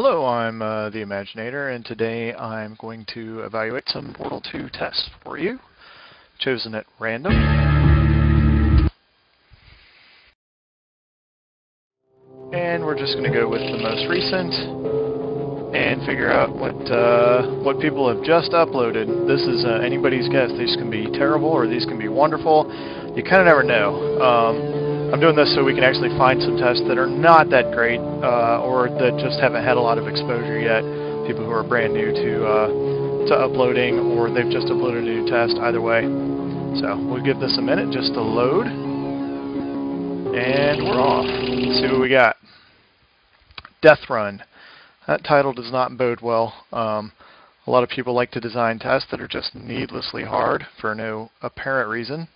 Hello, I'm the Imaginator, and today I'm going to evaluate some Portal 2 tests for you, chosen at random. And we're just going to go with the most recent and figure out what people have just uploaded. This is anybody's guess. These can be terrible or these can be wonderful. You kind of never know. I'm doing this so we can actually find some tests that are not that great or that just haven't had a lot of exposure yet. People who are brand new to uploading, or they've just uploaded a new test, either way. So we'll give this a minute just to load. And we're off. Let's see what we got. Death Run. That title does not bode well. A lot of people like to design tests that are just needlessly hard for no apparent reason.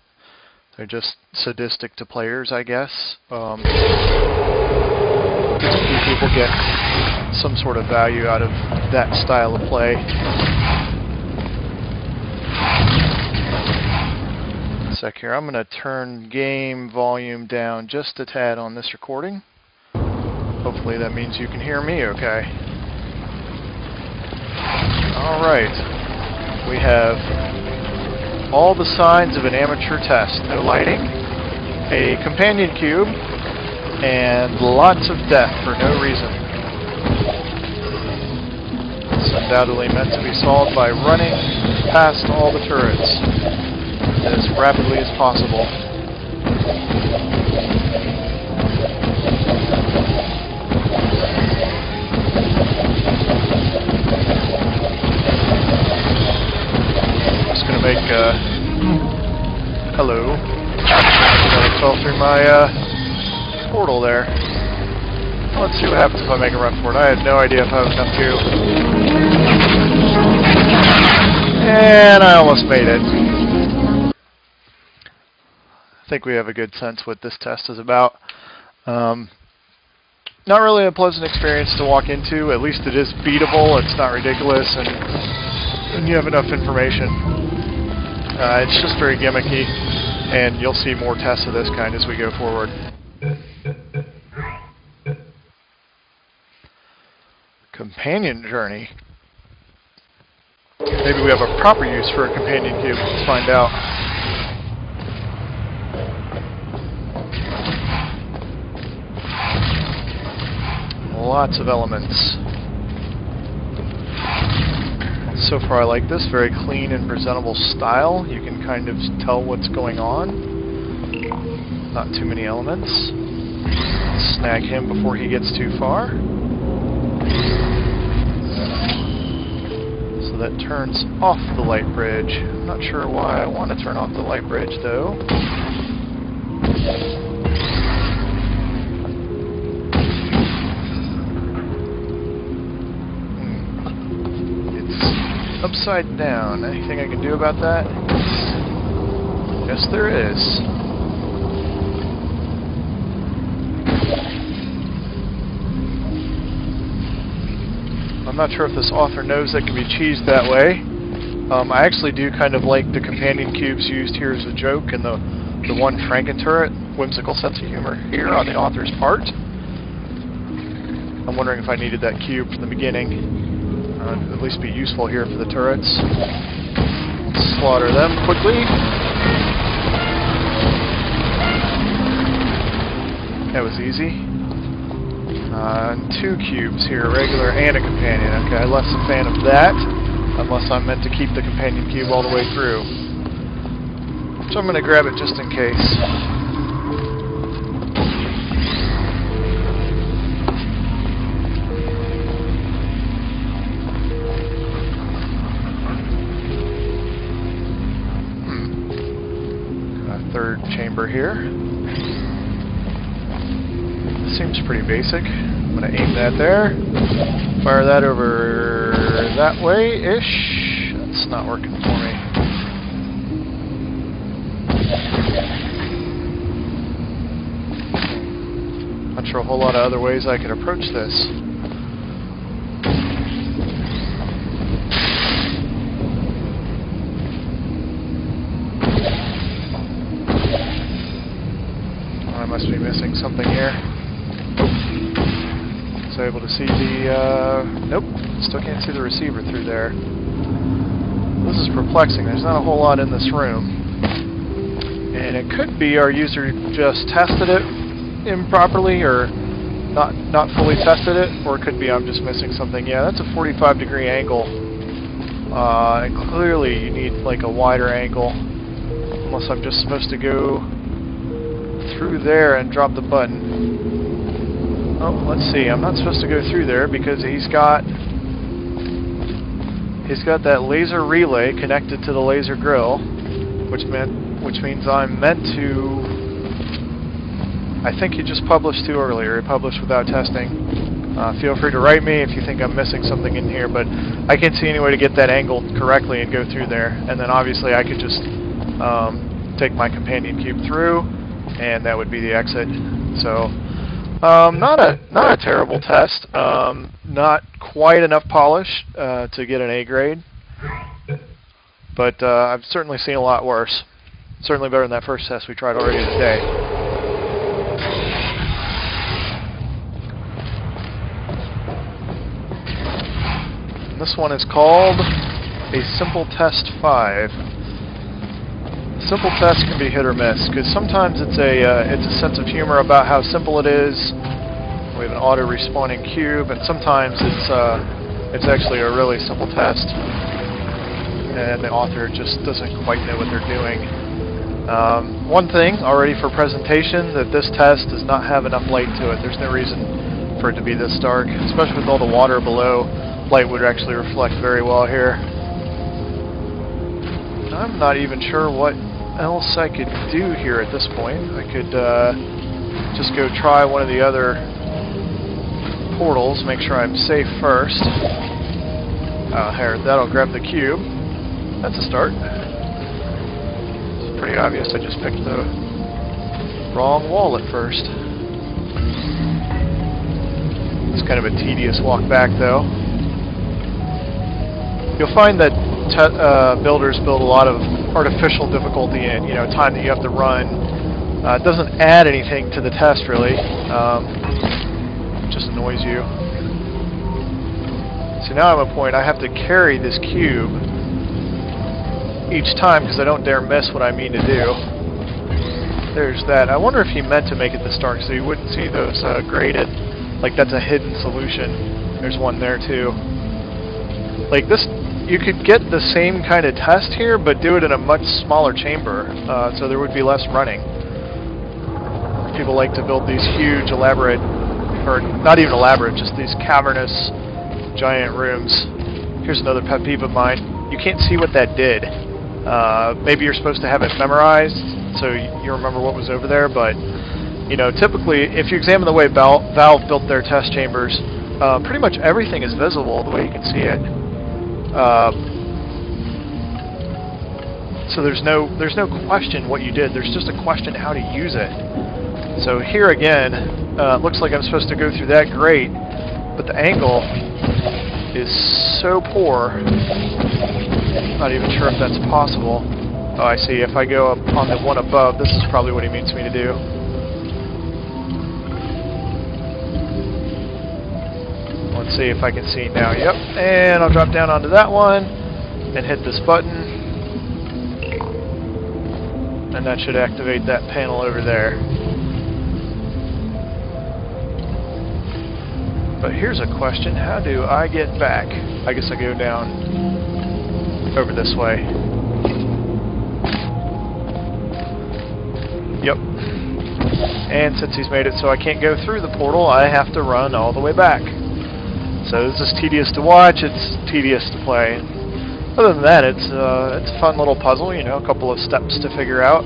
They're just sadistic to players, I guess. People get some sort of value out of that style of play. A sec here. I'm going to turn game volume down just a tad on this recording. Hopefully that means you can hear me okay. Alright. We have all the signs of an amateur test. No lighting, a companion cube, and lots of death for no reason. It's undoubtedly meant to be solved by running past all the turrets as rapidly as possible. Make hello. I fell through my portal there. Let's see what happens if I make a run for it. I had no idea if I have enough to. And I almost made it. I think we have a good sense what this test is about. Not really a pleasant experience to walk into. At least it is beatable. It's not ridiculous, and you have enough information. It's just very gimmicky, and you'll see more tests of this kind as we go forward. Companion journey. Maybe we have a proper use for a companion cube. Let's find out. Lots of elements. So far I like this, very clean and presentable style. You can kind of tell what's going on. Not too many elements. Snag him before he gets too far. So that turns off the light bridge. I'm not sure why I want to turn off the light bridge though. Upside down. Anything I can do about that? Yes, there is. I'm not sure if this author knows that can be cheesed that way. I actually do kind of like the companion cubes used here as a joke, and the one Franken turret. Whimsical sense of humor here on the author's part. I'm wondering if I needed that cube from the beginning. At least be useful here for the turrets. Slaughter them quickly. That was easy. Two cubes here, a regular and a companion. Okay, I'm less a fan of that, unless I'm meant to keep the companion cube all the way through. So I'm going to grab it just in case. Third chamber here. This seems pretty basic. I'm going to aim that there. Fire that over that way-ish. That's not working for me. Not sure a whole lot of other ways I could approach this. I must be missing something here. So able to see the, nope, still can't see the receiver through there. This is perplexing. There's not a whole lot in this room. And it could be our user just tested it improperly or not fully tested it, or it could be I'm just missing something. Yeah, that's a 45-degree angle. And clearly you need like a wider angle, unless I'm just supposed to go through there and drop the button. Oh, let's see. I'm not supposed to go through there because he's got that laser relay connected to the laser grill, which means I'm meant to. I think he just published too earlier. He published without testing. Feel free to write me if you think I'm missing something in here, but I can't see any way to get that angled correctly and go through there. And then obviously I could just take my companion cube through, and that would be the exit. So not a terrible test. Not quite enough polish to get an A grade, but I've certainly seen a lot worse. Certainly better than that first test we tried already today. This one is called a Simple Test 5. Simple test can be hit or miss, because sometimes it's a sense of humor about how simple it is. We have an auto-respawning cube, and sometimes it's actually a really simple test, and the author just doesn't quite know what they're doing. One thing already for presentation, that this test does not have enough light to it. There's no reason for it to be this dark, especially with all the water below. Light would actually reflect very well here. I'm not even sure what else I could do here at this point. I could just go try one of the other portals, make sure I'm safe first. Here, that'll grab the cube. That's a start. It's pretty obvious I just picked the wrong wall at first. It's kind of a tedious walk back though. You'll find that builders build a lot of artificial difficulty in, time that you have to run. It doesn't add anything to the test really. It just annoys you. So now I'm at a point I have to carry this cube each time because I don't dare miss what I mean to do. There's that. I wonder if he meant to make it this dark so you wouldn't see those graded. Like that's a hidden solution. There's one there too. Like this, you could get the same kind of test here, but do it in a much smaller chamber, so there would be less running. People like to build these huge, elaborate, or not even elaborate, just these cavernous, giant rooms. Here's another pet peeve of mine. You can't see what that did. Maybe you're supposed to have it memorized, so you remember what was over there, but typically, if you examine the way Valve built their test chambers, pretty much everything is visible the way you can see it. So there's no question what you did. There's just a question how to use it. So here again, it looks like I'm supposed to go through that grate, but the angle is so poor. Not even sure if that's possible. Oh, I see. If I go up on the one above, this is probably what he means me to do. Let's see if I can see now. Yep, and I'll drop down onto that one and hit this button, and that should activate that panel over there. But here's a question: how do I get back? I guess I go down over this way. Yep. And since he's made it so I can't go through the portal, I have to run all the way back. So this is tedious to watch, it's tedious to play. Other than that, it's a fun little puzzle, a couple of steps to figure out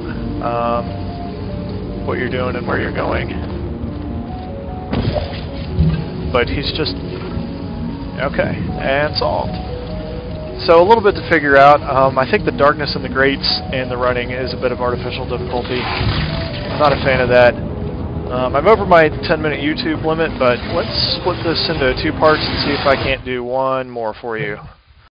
what you're doing and where you're going. But he's just... okay, and solved. So a little bit to figure out. I think the darkness in the grates and the running is a bit of artificial difficulty. I'm not a fan of that. I'm over my 10-minute YouTube limit, but let's split this into 2 parts and see if I can't do one more for you.